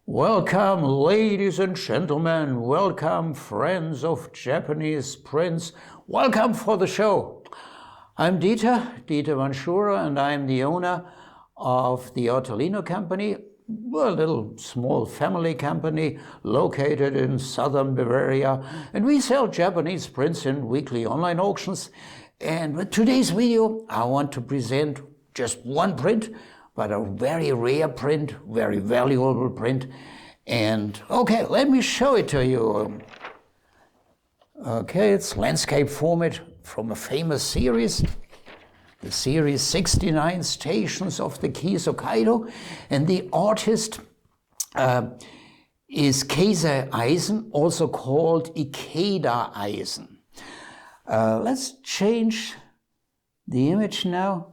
Welcome, ladies and gentlemen. Welcome, friends of Japanese prints. Welcome for the show. I'm Dieter Vanschura, and I'm the owner of the Artelino company, a little small family company located in southern Bavaria. And we sell Japanese prints in weekly online auctions. And with today's video, I want to present just one print, but a very rare print, very valuable print. And okay, let me show it to you. Okay, it's landscape format from a famous series, the series 69 Stations of the Kisokaido. And the artist is Keisai Eisen, also called Ikeda Eisen. Let's change the image now.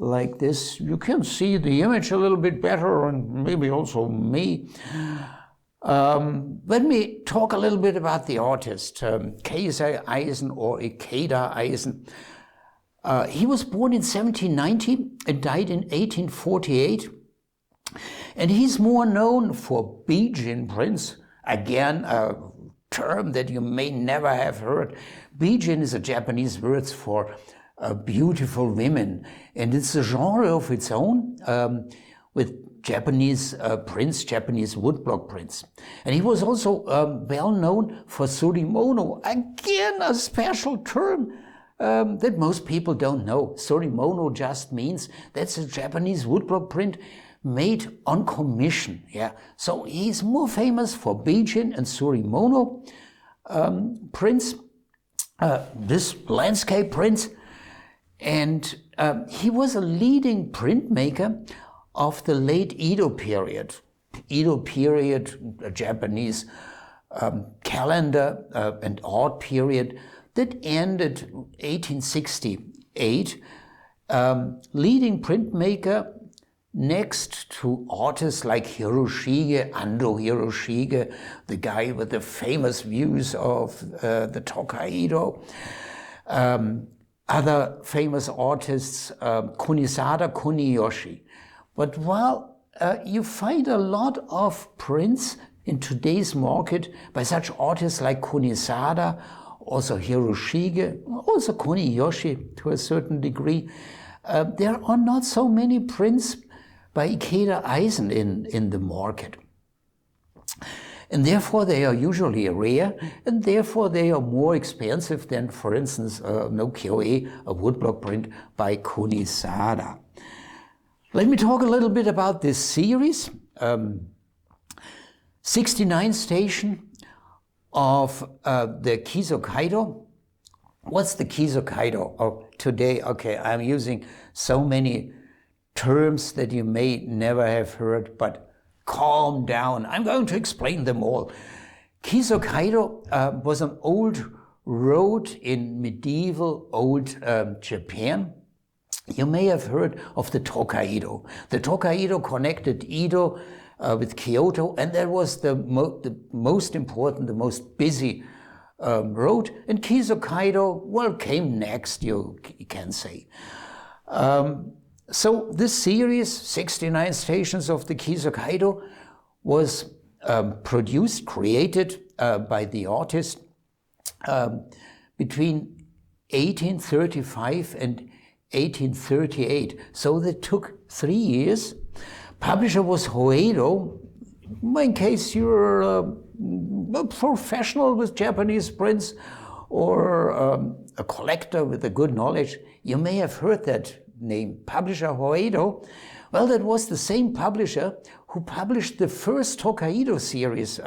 Like this, you can see the image a little bit better, and maybe also me. Let me talk a little bit about the artist, Keisai Eisen or Ikeda Eisen. He was born in 1790 and died in 1848. And he's more known for Bijin prints. Again, a term that you may never have heard. Bijin is a Japanese word for beautiful women, and it's a genre of its own with Japanese prints, Japanese woodblock prints. And he was also well known for surimono, again a special term that most people don't know. Surimono just means that's a Japanese woodblock print made on commission. Yeah, so he's more famous for Bijin and surimono prints, this landscape prints. And he was a leading printmaker of the late Edo period. Edo period, a Japanese calendar and art period that ended 1868. Leading printmaker next to artists like Hiroshige, Ando Hiroshige, the guy with the famous views of the Tokaido. Other famous artists, Kunisada, Kuniyoshi. But while you find a lot of prints in today's market by such artists like Kunisada, also Hiroshige, also Kuniyoshi to a certain degree, there are not so many prints by Ikeda Eisen in the market. And therefore they are usually rare, and therefore they are more expensive than, for instance, an ukiyo-e, a woodblock print by Kunisada. Let me talk a little bit about this series. 69 station of the Kisokaido. What's the Kisokaido of today? Okay, I'm using so many terms that you may never have heard, but calm down. I'm going to explain them all. Kisokaido was an old road in medieval old Japan. You may have heard of the Tokaido. The Tokaido connected Edo with Kyoto, and that was the most important, the most busy road. And Kisokaido, well, came next, you can say. So this series, 69 Stations of the Kisokaido, was produced, created by the artist between 1835 and 1838. So that took 3 years. Publisher was Hoeido. In case you're a professional with Japanese prints or a collector with a good knowledge, you may have heard that name, publisher Hoeido. Well, that was the same publisher who published the first Tokaido series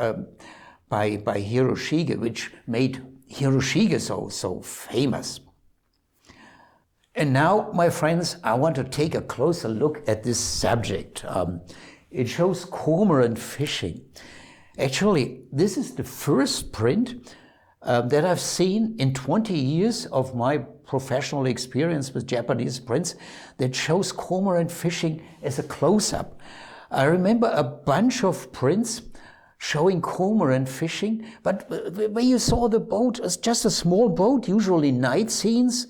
by Hiroshige, which made Hiroshige so famous. And now, my friends, I want to take a closer look at this subject. It shows cormorant fishing. Actually, this is the first print that I've seen in 20 years of my professional experience with Japanese prints that shows cormorant fishing as a close-up. I remember a bunch of prints showing cormorant fishing, but where you saw the boat as just a small boat, usually night scenes,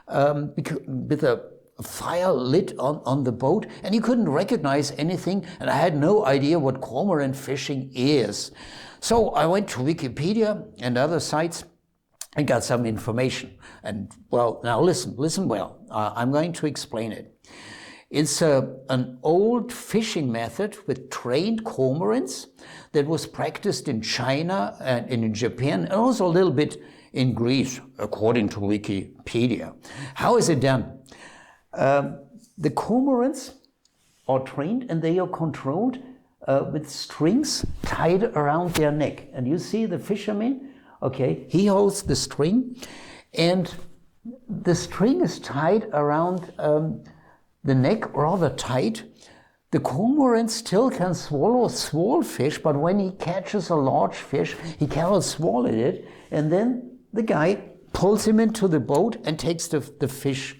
with a fire lit on the boat, and he couldn't recognize anything, and I had no idea what cormorant fishing is. So I went to Wikipedia and other sites and got some information. And well, now listen well. I'm going to explain it. It's an old fishing method with trained cormorants that was practiced in China and in Japan, and also a little bit in Greece, according to Wikipedia. How is it done? The cormorants are trained and they are controlled with strings tied around their neck. And you see the fisherman, okay, he holds the string, and the string is tied around the neck rather tight. The cormorant still can swallow small fish, but when he catches a large fish, he cannot swallow it. And then the guy pulls him into the boat and takes the fish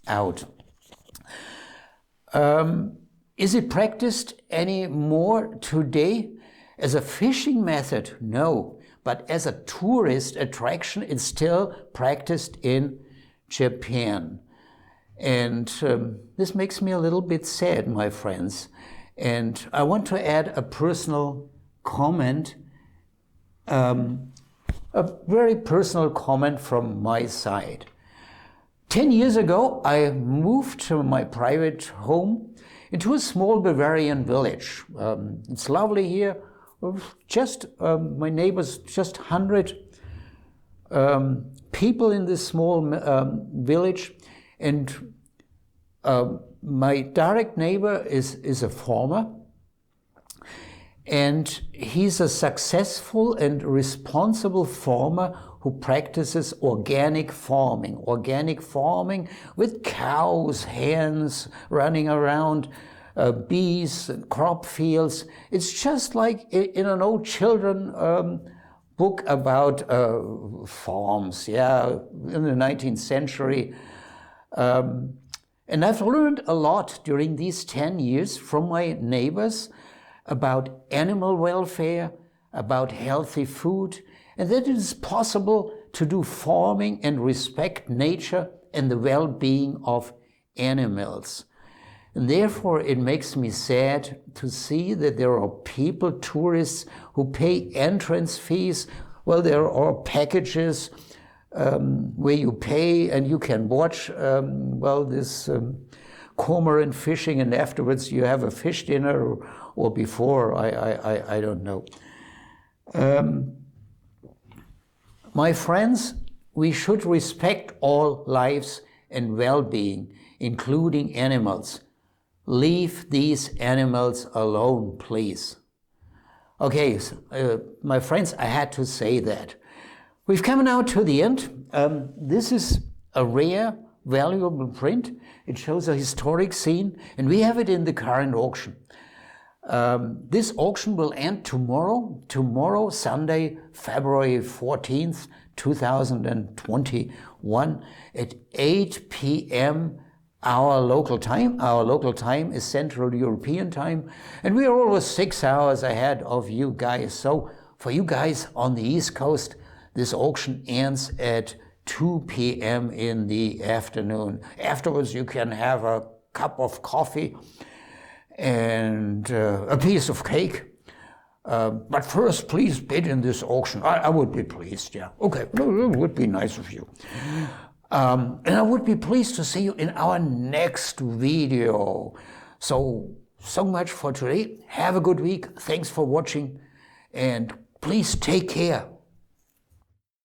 out. Is it practiced anymore today? As a fishing method, no. But as a tourist attraction, it's still practiced in Japan. And this makes me a little bit sad, my friends. And I want to add a personal comment, a very personal comment from my side. 10 years ago, I moved to my private home into a small Bavarian village. It's lovely here. Just my neighbors, just 100 people in this small village, and my direct neighbor is a farmer, and he's a successful and responsible farmer who practices organic farming with cows, hens running around, bees, and crop fields. It's just like in an old children book about farms, yeah, in the 19th century. And I've learned a lot during these 10 years from my neighbors about animal welfare, about healthy food, and that it is possible to do farming and respect nature and the well-being of animals. And therefore, it makes me sad to see that there are people, tourists, who pay entrance fees. Well, there are packages where you pay and you can watch, this cormorant fishing, and afterwards you have a fish dinner, or before, I don't know. My friends, we should respect all lives and well-being, including animals. Leave these animals alone, please. Okay, my friends, I had to say that. We've come now to the end. This is a rare, valuable print. It shows a historic scene, and we have it in the current auction. This auction will end tomorrow, Sunday, February 14th, 2021 at 8 p.m. our local time. Our local time is Central European time, and we are always 6 hours ahead of you guys. So for you guys on the East Coast, this auction ends at 2 p.m. in the afternoon. Afterwards, you can have a cup of coffee and a piece of cake. But first, please bid in this auction. I would be pleased, yeah. Okay, it would be nice of you. And I would be pleased to see you in our next video. So much for today. Have a good week. Thanks for watching. And please take care.